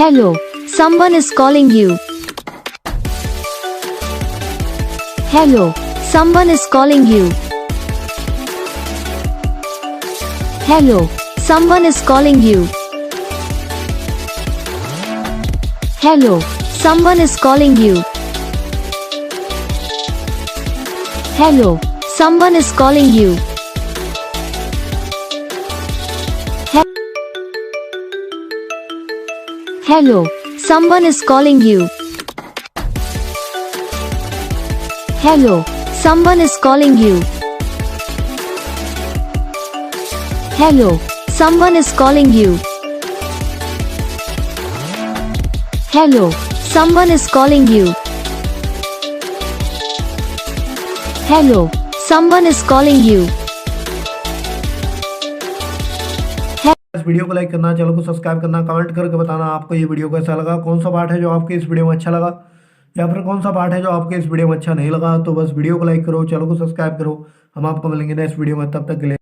Hello, someone is calling you. Hello, someone is calling you. Hello, someone is calling you. Hello, someone is calling you. Hello, someone is calling you. Hello, someone is calling you. Hello, someone is calling you. Hello, someone is calling you. Hello, someone is calling you. Hello, someone is calling you. इस video को like करना, channel को subscribe करना, comment करके बताना आपको ये video कैसा लगा, कौन सा पार्ट है जो आपके इस वीडियो में अच्छा लगा या फिर कौन सा पार्ट है जो आपके इस वीडियो में अच्छा नहीं लगा। तो बस वीडियो को लाइक करो, चैनल को सब्सक्राइब करो। हम आपको मिलेंगे नेक्स्ट वीडियो में, तब तक के लिए।